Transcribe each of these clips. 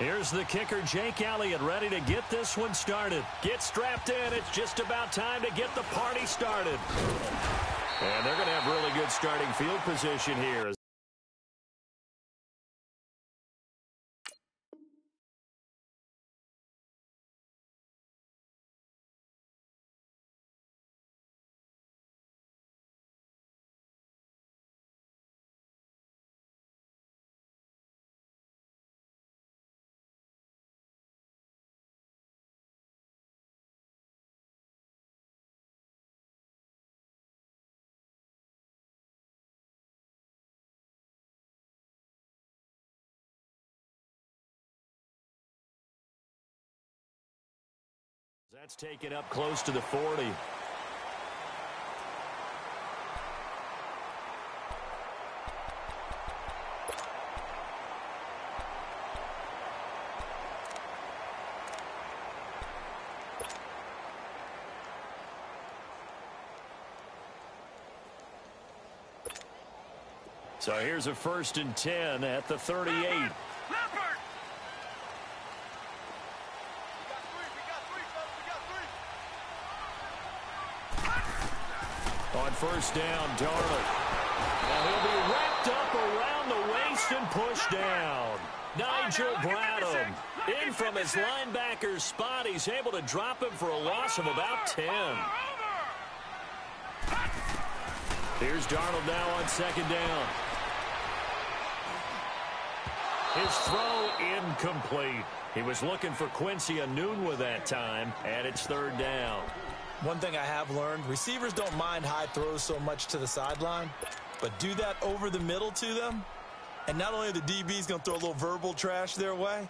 Here's the kicker, Jake Elliott, ready to get this one started. Get strapped in. It's just about time to get the party started. And they're going to have really good starting field position here. That's taken up close to the 40. So here's a 1st and 10 at the 38. On 1st down, Darnold. Now he'll be wrapped up around the waist and pushed down. Nigel Bradham in from his linebacker's spot. He's able to drop him for a loss of about 10. Here's Darnold now on 2nd down. His throw incomplete. He was looking for Quincy Enunwa that time, and it's 3rd down. One thing I have learned, receivers don't mind high throws so much to the sideline, but do that over the middle to them, and not only are the DBs going to throw a little verbal trash their way,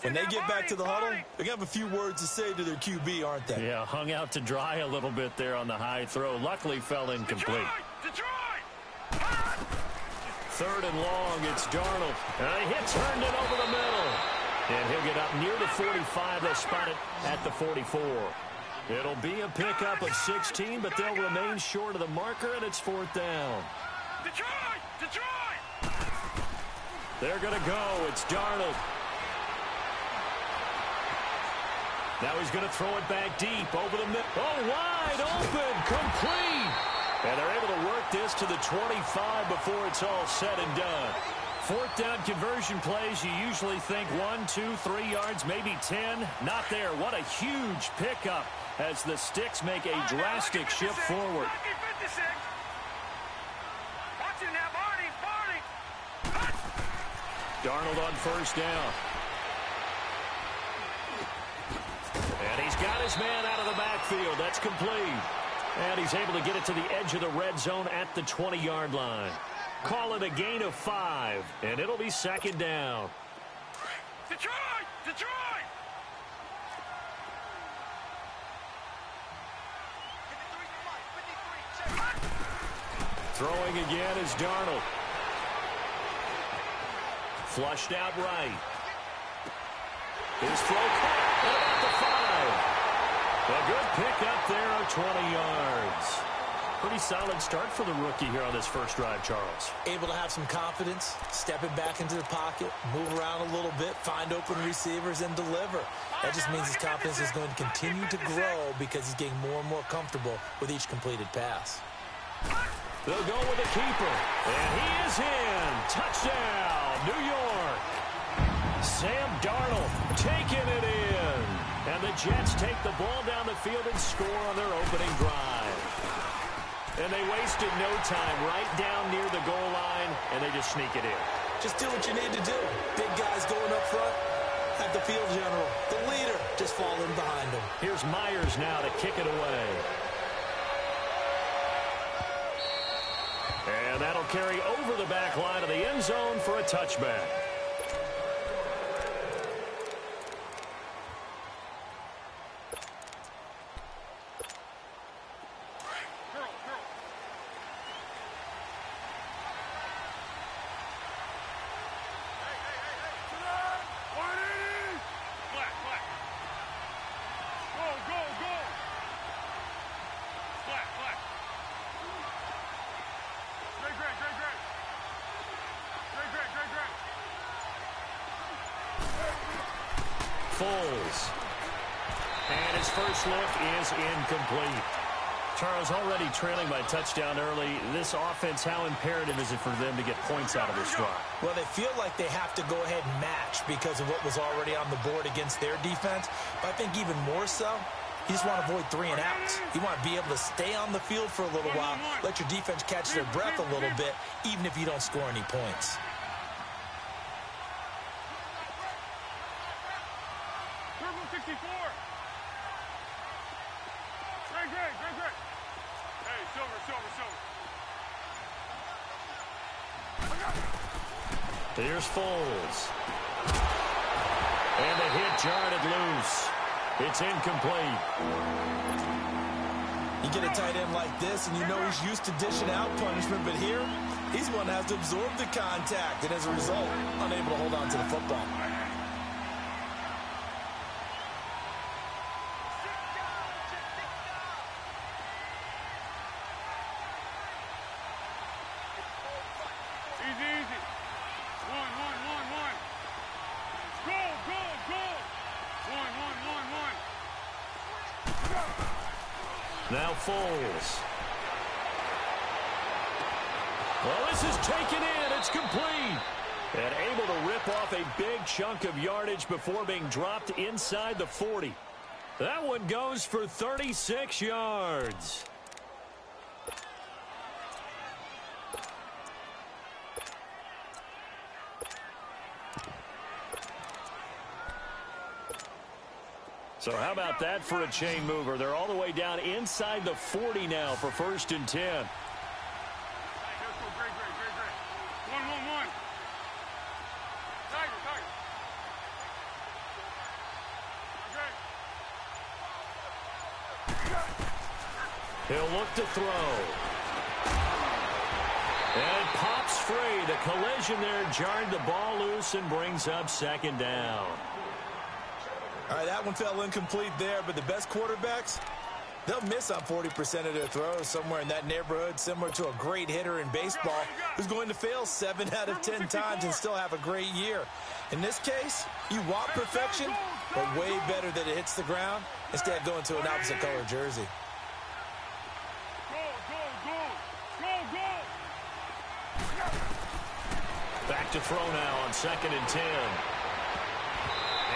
when they get back to the huddle, they're going to have a few words to say to their QB, aren't they? Yeah, hung out to dry a little bit there on the high throw. Luckily fell incomplete. 3rd and long, it's Darnold. He hits Herndon over the middle. And he'll get up near the 45. They'll spot it at the 44. It'll be a pickup of 16, but they'll remain short of the marker, and it's 4th down. Detroit! They're going to go. It's Darnold. Now he's going to throw it back deep over the middle. Oh, wide open, complete. And they're able to work this to the 25 before it's all said and done. 4th down conversion plays, you usually think 1, 2, 3 yards, maybe 10. Not there. What a huge pickup as the Sticks make a drastic shift forward. Darnold on 1st down. And he's got his man out of the backfield. That's complete. And he's able to get it to the edge of the red zone at the 20-yard line. Call it a gain of 5, and it'll be 2nd down. Detroit! Throwing again is Darnold. Flushed out right. His throw caught at about the 5. A good pickup there, 20 yards. Pretty solid start for the rookie here on this first drive, Charles. Able to have some confidence, stepping back into the pocket, move around a little bit, find open receivers, and deliver. That just means his confidence is going to continue to grow because he's getting more and more comfortable with each completed pass. They'll go with the keeper, and he is in. Touchdown, New York. Sam Darnold taking it in. And the Jets take the ball down the field and score on their opening drive. And they wasted no time right down near the goal line, and they just sneak it in. Just do what you need to do. Big guys going up front. Have the field general, the leader, just falling behind him. Here's Myers now to kick it away. And that'll carry over the back line of the end zone for a touchback. Foles. And his first look is incomplete. Charles, already trailing by a touchdown early. This offense, how imperative is it for them to get points out of this drive? Well, they feel like they have to go ahead and match because of what was already on the board against their defense. But I think even more so, you just want to avoid 3 and outs. You want to be able to stay on the field for a little while, let your defense catch their breath a little bit, even if you don't score any points. Here's Foles. And the hit jarred it loose. It's incomplete. You get a tight end like this, and you know he's used to dishing out punishment, but here, he's one that has to absorb the contact, and as a result, unable to hold on to the football. Now Foles. Well, this is taken in. It's complete. And able to rip off a big chunk of yardage before being dropped inside the 40. That one goes for 36 yards. So how about that for a chain mover? They're all the way down inside the 40 now for 1st and 10. He'll look to throw. And it pops free. The collision there jarred the ball loose and brings up 2nd down. All right, that one fell incomplete there, but the best quarterbacks, they'll miss on 40% of their throws, somewhere in that neighborhood, similar to a great hitter in baseball who's going to fail 7 out of 10 times and still have a great year. In this case, you want perfection, but way better that it hits the ground instead of going to an opposite color jersey. Back to throw now on 2nd and 10.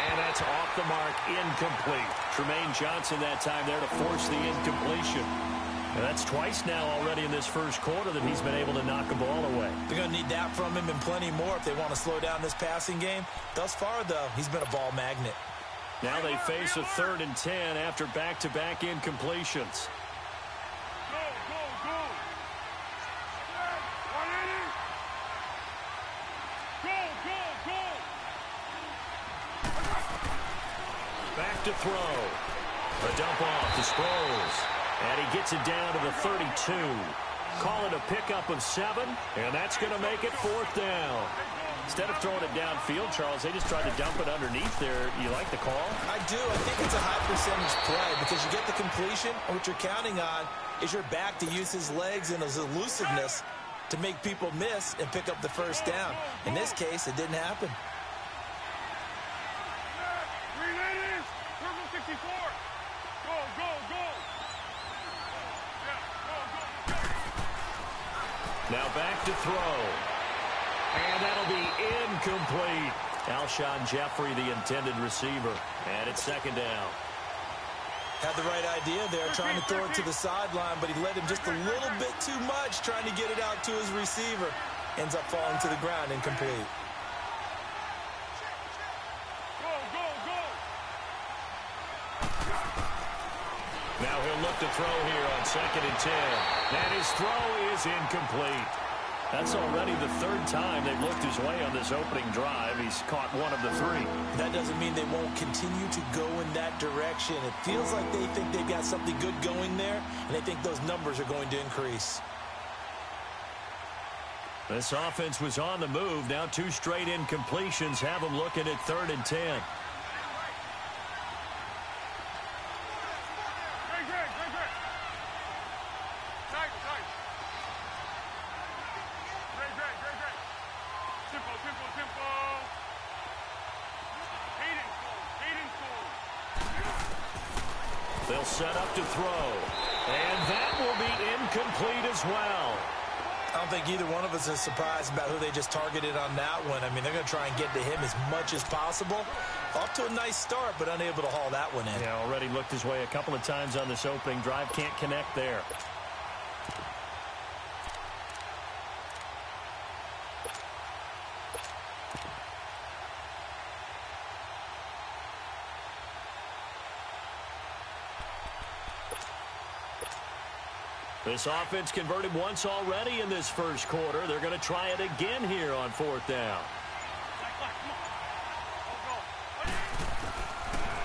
And that's off the mark, incomplete. Tremaine Johnson that time there to force the incompletion. And that's twice now already in this first quarter that he's been able to knock a ball away. They're going to need that from him and plenty more if they want to slow down this passing game. Thus far, though, he's been a ball magnet. Now they face a 3rd and 10 after back-to-back incompletions. Back to throw. A dump off to Sproles. And he gets it down to the 32. Call it a pickup of 7, and that's going to make it 4th down. Instead of throwing it downfield, Charles, they just tried to dump it underneath there. You like the call? I do. I think it's a high percentage play because you get the completion, and what you're counting on is your back to use his legs and his elusiveness to make people miss and pick up the 1st down. In this case, it didn't happen. Now back to throw. And that'll be incomplete. Alshon Jeffrey, the intended receiver. And it's 2nd down. Had the right idea there, trying to throw it to the sideline, but he led him just a little bit too much, trying to get it out to his receiver. Ends up falling to the ground, incomplete. Now he'll look to throw here on 2nd and 10. And his throw is incomplete. That's already the 3rd time they've looked his way on this opening drive. He's caught 1 of the 3. That doesn't mean they won't continue to go in that direction. It feels like they think they've got something good going there, and they think those numbers are going to increase. This offense was on the move. Now 2 straight incompletions have them looking at 3rd and 10. They'll set up to throw. And that will be incomplete as well. I don't think either one of us is surprised about who they just targeted on that one. I mean, they're going to try and get to him as much as possible. Off to a nice start, but unable to haul that one in. Yeah, already looked his way a couple of times on this opening drive. Can't connect there. This offense converted once already in this first quarter. They're going to try it again here on fourth down.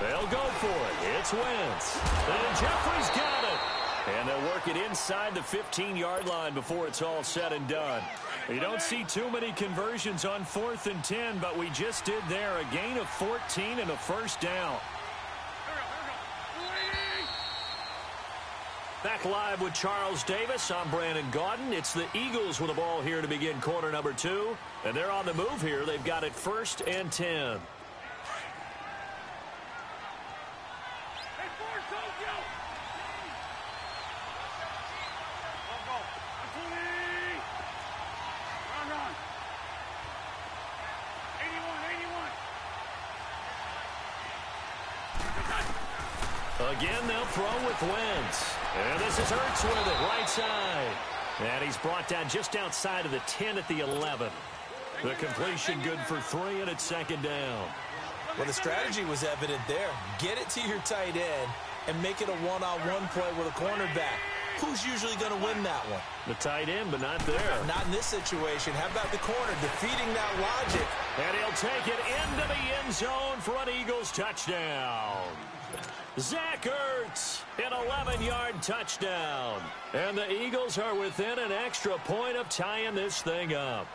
They'll go for it. It's Wentz. And Jeffrey's got it. And they'll work it inside the 15-yard line before it's all said and done. You don't see too many conversions on 4th and 10, but we just did there. A gain of 14 and a first down. Back live with Charles Davis. I'm Brandon Gaudin. It's the Eagles with the ball here to begin quarter number 2. And they're on the move here. They've got it 1st and 10. Again, they'll throw with Wentz. And this is Hurts with it, right side. And he's brought down just outside of the 10 at the 11. The completion good for 3, and it's 2nd down. Well, the strategy was evident there. Get it to your tight end and make it a one-on-one play with a cornerback. Who's usually going to win that one? The tight end, but not there. Not in this situation. How about the corner defeating that logic? And he'll take it into the end zone for an Eagles touchdown. Zach Ertz, an 11-yard touchdown. And the Eagles are within an extra point of tying this thing up.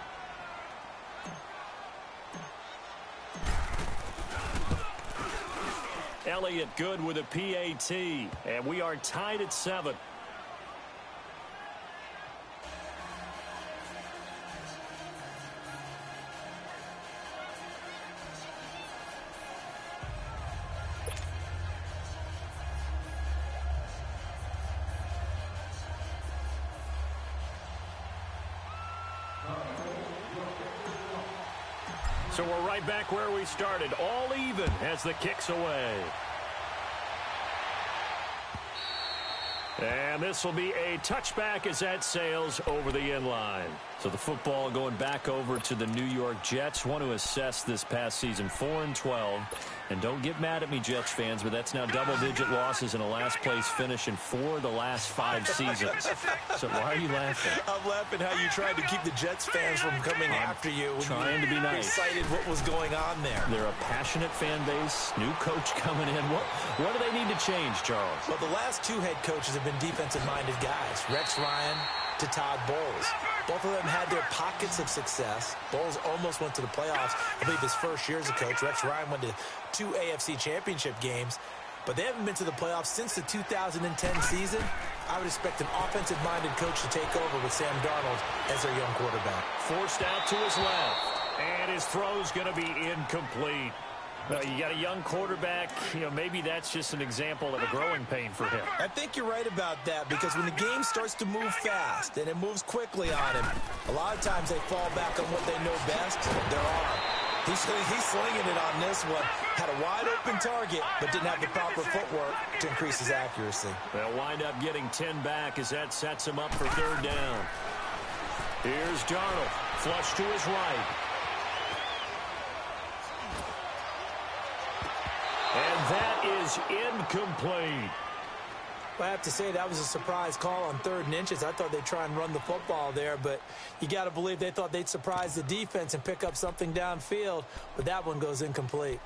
Elliott good with a PAT. And we are tied at 7. So we're right back where we started, all even as the kick's away. And this will be a touchback as that sails over the end line. So the football going back over to the New York Jets. Want to assess this past season, 4-12. And don't get mad at me, Jets fans, but that's now double-digit losses and a last-place finish in 4 of the last 5 seasons. So why are you laughing? I'm laughing how you tried to keep the Jets fans from coming after you. Trying to be nice. Excited what was going on there. They're a passionate fan base, new coach coming in. What do they need to change, Charles? Well, the last 2 head coaches have been defensive-minded guys, Rex Ryan to Todd Bowles. Both of them had their pockets of success. Bowles almost went to the playoffs. I believe his first year as a coach. Rex Ryan went to 2 AFC championship games, but they haven't been to the playoffs since the 2010 season. I would expect an offensive-minded coach to take over with Sam Darnold as their young quarterback. Forced out to his left, and his throw's going to be incomplete. You got a young quarterback, maybe that's just an example of a growing pain for him. I think you're right about that, because when the game starts to move fast and it moves quickly on him, a lot of times they fall back on what they know best, their arm. He's slinging it on this one. Had a wide-open target, but didn't have the proper footwork to increase his accuracy. They'll wind up getting 10 back as that sets him up for 3rd down. Here's Darnold, flush to his right. And that is incomplete. Well, I have to say that was a surprise call on 3rd and inches. I thought they'd try and run the football there, but you got to believe they thought they'd surprise the defense and pick up something downfield, but that one goes incomplete.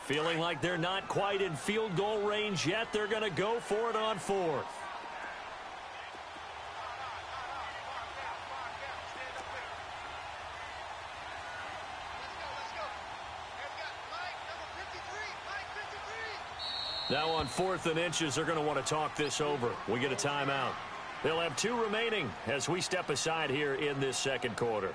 Feeling like they're not quite in field goal range yet, they're going to go for it on 4th. Now on 4th and inches, they're going to want to talk this over. We get a timeout. They'll have 2 remaining as we step aside here in this second quarter.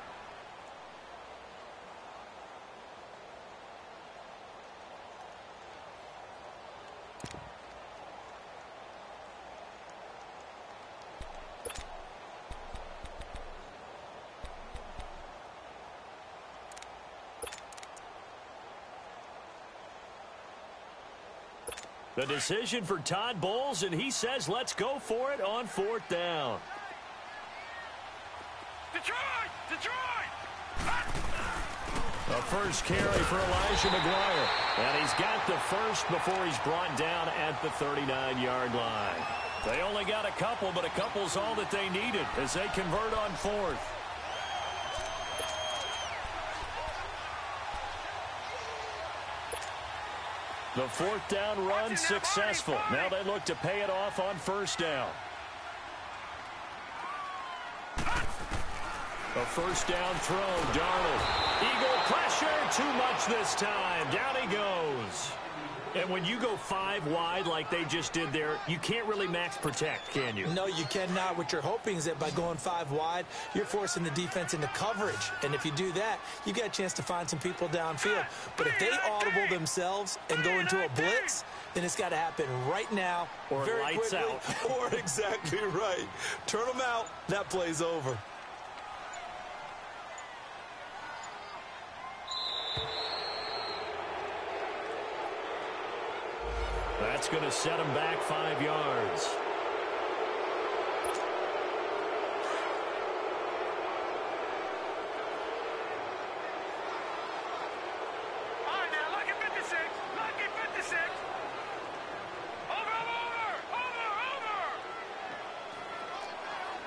The decision for Todd Bowles, and he says let's go for it on 4th down. Detroit! A first carry for Elijah McGuire. And he's got the first before he's brought down at the 39-yard line. They only got a couple, but a couple's all that they needed as they convert on 4th. The 4th down run successful. Now they look to pay it off on 1st down. A 1st down throw, Darnold. Eagle pressure, too much this time. Down he goes. And when you go 5 wide like they just did there, you can't really max protect, can you? No, you cannot. What you're hoping is that by going 5 wide, you're forcing the defense into coverage. And if you do that, you got a chance to find some people downfield. But if they audible themselves and go into a blitz, then it's got to happen right now. Or very lights quickly, out. Or exactly right. Turn them out. That play's over. That's going to set him back 5 yards. All right, now, lucky 56. Lucky 56. Over.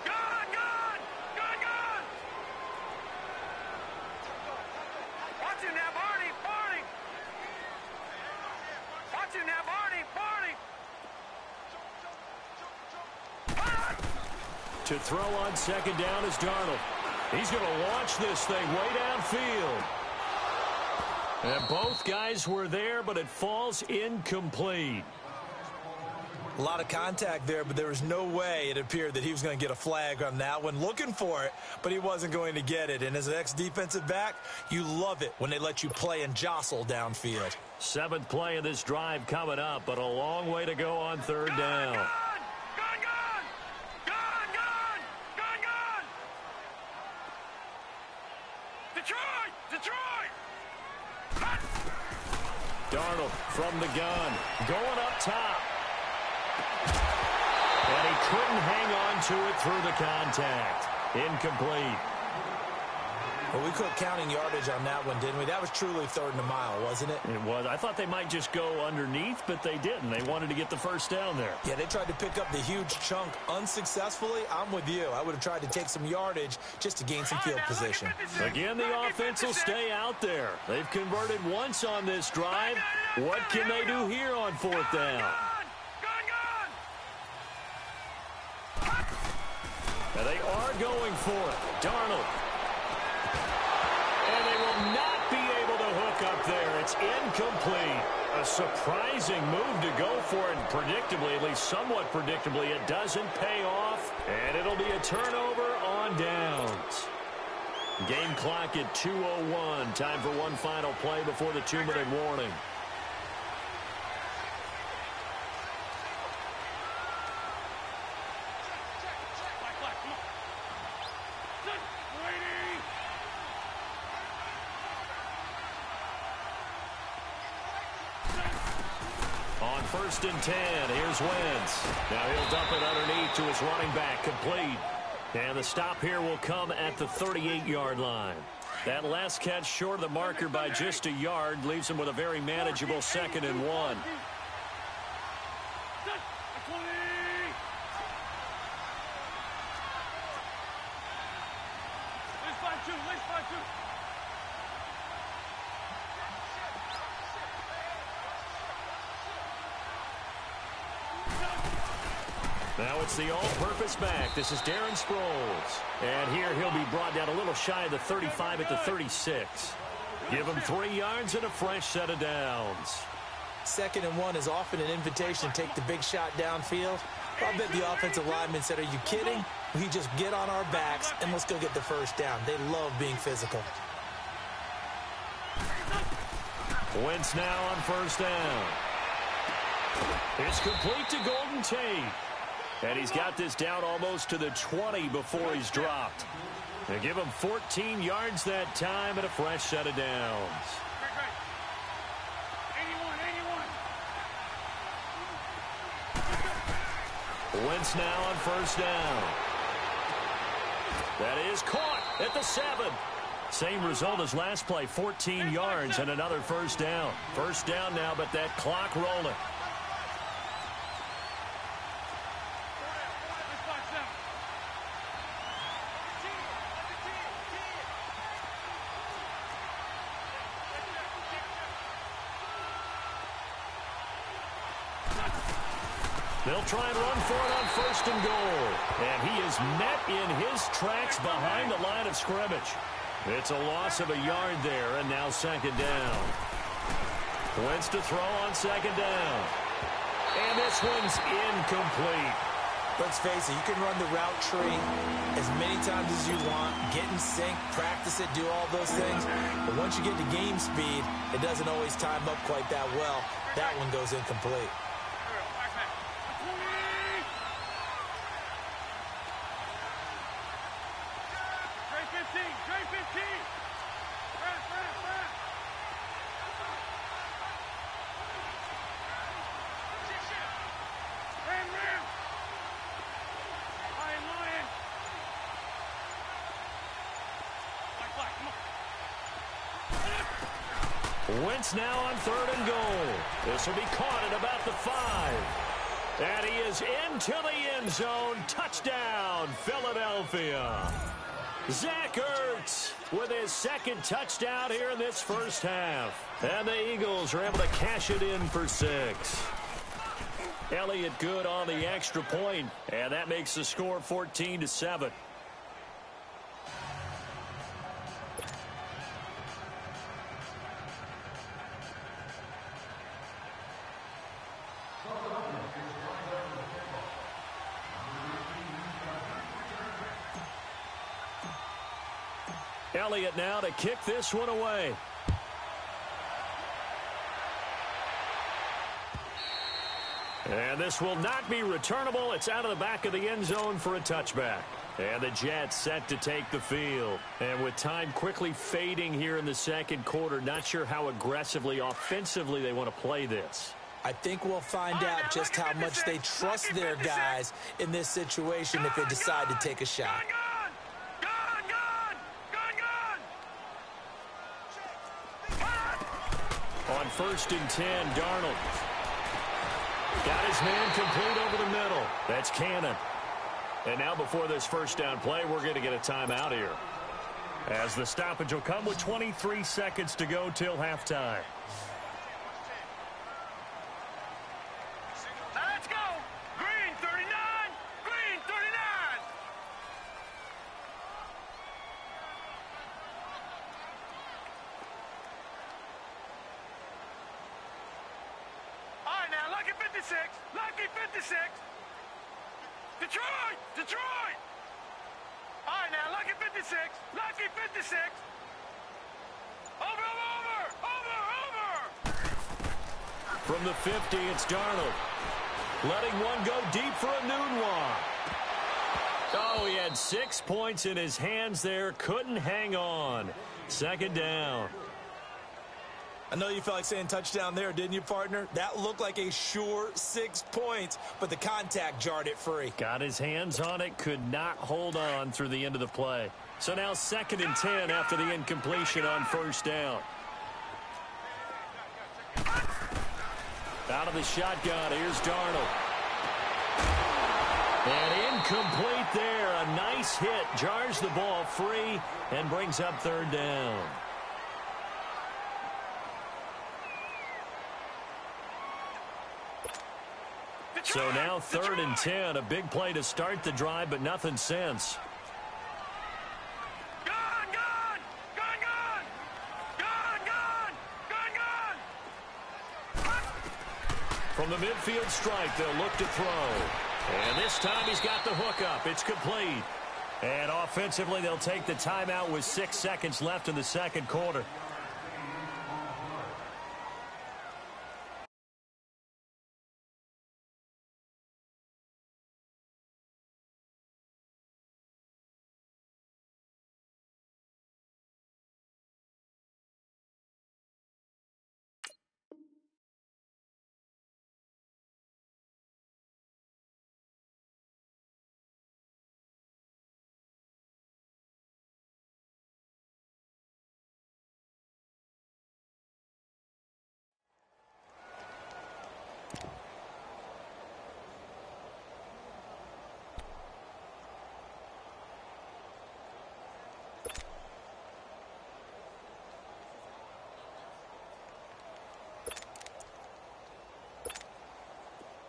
Gun. Watch him now, Barney. Watch him now, Barney. To throw on 2nd down is Darnold. He's going to launch this thing way downfield. And both guys were there, but it falls incomplete. A lot of contact there, but there was no way it appeared that he was going to get a flag on that one. Looking for it, but he wasn't going to get it. And as an ex-defensive back, you love it when they let you play and jostle downfield. 7th play of this drive coming up, but a long way to go on 3rd down. Gun. Detroit. Darnold from the gun, going up top. And he couldn't hang on to it through the contact. Incomplete. Well, we quit counting yardage on that one, didn't we? That was truly 3rd and a mile, wasn't it? It was. I thought they might just go underneath, but they didn't. They wanted to get the 1st down there. Yeah, they tried to pick up the huge chunk unsuccessfully. I'm with you. I would have tried to take some yardage just to gain some field position. Again, the offense will stay out there. They've converted once on this drive. What can they do here on 4th down? And they are going for it. Darnold. And they will not be able to hook up there. It's incomplete. A surprising move to go for it. Predictably, at least somewhat predictably, it doesn't pay off. And it'll be a turnover on downs. Game clock at 2:01. Time for one final play before the 2-minute warning. On 1st and 10, here's Wentz. Now he'll dump it underneath to his running back, complete. And the stop here will come at the 38-yard line. That last catch short of the marker by just a yard leaves him with a very manageable 2nd and 1. Now it's the all-purpose back. This is Darren Sproles. And here he'll be brought down a little shy of the 35 at the 36. Give him 3 yards and a fresh set of downs. 2nd and 1 is often an invitation to take the big shot downfield. I bet the offensive lineman said, are you kidding? We just get on our backs and let's go get the first down. They love being physical. Wentz now on first down. It's complete to Golden Tate. And he's got this down almost to the 20 before he's dropped. They give him 14 yards that time and a fresh set of downs. 81. Wentz now on first down. That is caught at the 7. Same result as last play, 14 yards and another first down. First down now, but that clock rolling. They'll try and run for it on first and goal. And he is met in his tracks behind the line of scrimmage. It's a loss of a yard there, and now second down. Wentz to throw on second down. And this one's incomplete. Let's face it, you can run the route tree as many times as you want, get in sync, practice it, do all those things. But once you get to game speed, it doesn't always time up quite that well. That one goes incomplete. Wentz now on third and goal. This will be caught at about the 5. And he is into the end zone. Touchdown, Philadelphia. Zach Ertz with his second touchdown here in this first half. And the Eagles are able to cash it in for 6. Elliott good on the extra point, and that makes the score 14-7. Elliott now to kick this one away. And this will not be returnable. It's out of the back of the end zone for a touchback. And the Jets set to take the field. And with time quickly fading here in the second quarter, not sure how aggressively, offensively they want to play this. I think we'll find out just how much they trust their guys in this situation if they decide to take a shot. On first and 10, Darnold. Got his man complete over the middle. That's Cannon. And now before this first down play, we're going to get a timeout here, as the stoppage will come with 23 seconds to go till halftime. Let's go. Green 39. Green 39. All right, now, lucky 56. Lucky 56. Detroit! Detroit! All right, now, lucky 56. Lucky 56. Over, over, over, over! From the 50, it's Darnold. Letting one go deep for a noon walk. Oh, he had 6 points in his hands there. Couldn't hang on. Second down. I know you felt like saying touchdown there, didn't you, partner? That looked like a sure 6 points, but the contact jarred it free. Got his hands on it, could not hold on through the end of the play. So now second and 10 after the incompletion on first down. Out of the shotgun, here's Darnold. And incomplete there. A nice hit, jars the ball free and brings up third down. So now third and 10, a big play to start the drive, but nothing since. Gun, gun! Gun, gun! Gun, gun! Gun, gun! From the midfield stripe, they'll look to throw. And this time he's got the hook up. It's complete. And offensively, they'll take the timeout with 6 seconds left in the second quarter.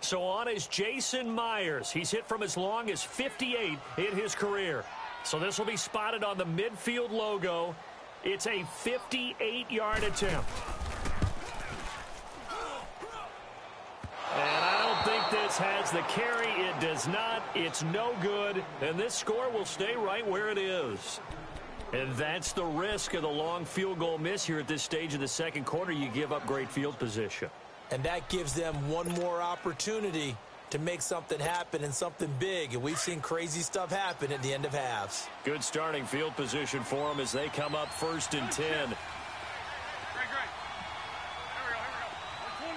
So on is Jason Myers. He's hit from as long as 58 in his career. So this will be spotted on the midfield logo. It's a 58-yard attempt. And I don't think this has the carry. It does not. It's no good. And this score will stay right where it is. And that's the risk of the long field goal miss here at this stage of the second quarter. You give up great field position. And that gives them one more opportunity to make something happen and something big. And we've seen crazy stuff happen at the end of halves. Good starting field position for them as they come up 1st and 10. Great. Here we go. 120.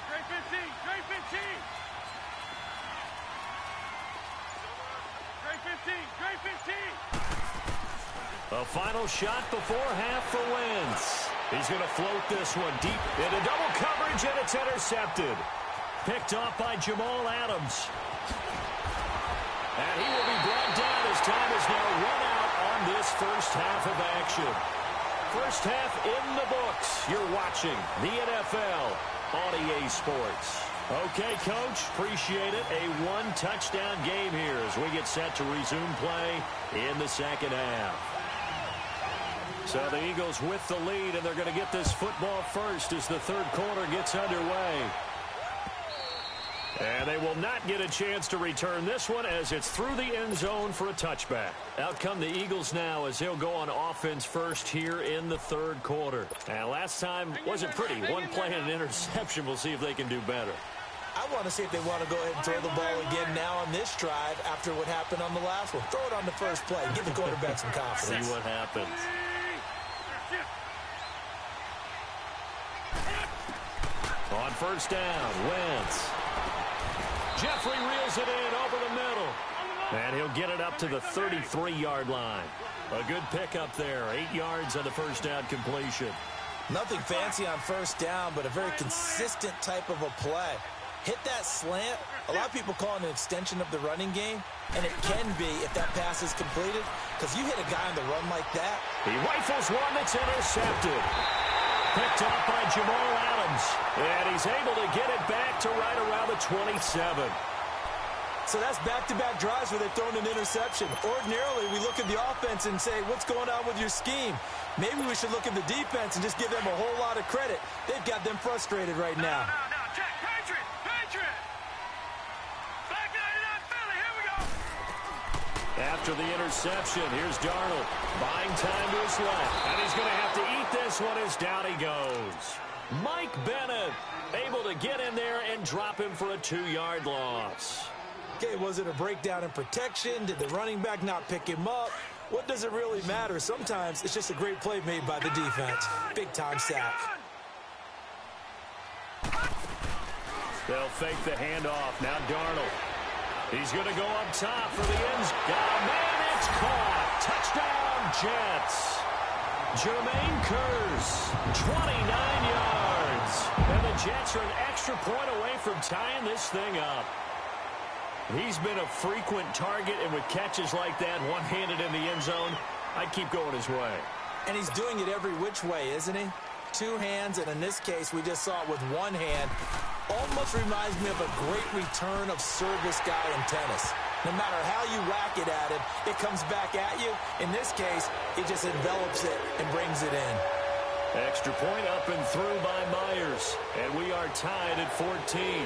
Great 15. Great 15. Great 15. Great 15. A final shot before half for Wentz. He's going to float this one deep into double coverage, and it's intercepted. Picked off by Jamal Adams. And he will be brought down as time is now run out on this first half of action. First half in the books. You're watching the NFL on EA Sports. Okay, Coach, appreciate it. A one-touchdown game here as we get set to resume play in the second half. So the Eagles with the lead, and they're going to get this football first as the third quarter gets underway. And they will not get a chance to return this one as it's through the end zone for a touchback. Out come the Eagles now as they'll go on offense first here in the third quarter. And last time wasn't pretty. One play and an interception. We'll see if they can do better. I want to see if they want to go ahead and throw the ball again now on this drive after what happened on the last one. Throw it on the first play. Give the quarterback some confidence. See what happens. On first down, Wentz. Jeffrey reels it in over the middle. And he'll get it up to the 33-yard line. A good pickup there. 8 yards on the first down completion. Nothing fancy on first down, but a very consistent type of a play. Hit that slant. A lot of people call it an extension of the running game, and it can be if that pass is completed, because you hit a guy on the run like that. He rifles one that's intercepted. Picked up by Jamal Adams, and he's able to get it back to right around the 27. So that's back-to-back drives where they've thrown an interception. Ordinarily, we look at the offense and say, what's going on with your scheme? Maybe we should look at the defense and just give them a whole lot of credit. They've got them frustrated right now. No. Check. Patriot. Back 99 Philly. Here we go. After the interception, here's Darnold. Buying time to his left. And he's going to have to eat this one as down he goes. Mike Bennett able to get in there and drop him for a 2-yard loss. Okay, was it a breakdown in protection? Did the running back not pick him up? What does it really matter? Sometimes it's just a great play made by the defense. Big-time sack. They'll fake the handoff. Now Darnold. He's going to go up top for the end. Got a man, it's caught. Touchdown, Jets. Jermaine Kearse, 29 yards. And the Jets are an extra point away from tying this thing up. He's been a frequent target, and with catches like that, one-handed in the end zone, I'd keep going his way. And he's doing it every which way, isn't he? 2 hands, and in this case, we just saw it with 1 hand. Almost reminds me of a great return of service guy in tennis. No matter how you whack it at him, it comes back at you. In this case, he just envelops it and brings it in. Extra point up and through by Myers. And we are tied at 14.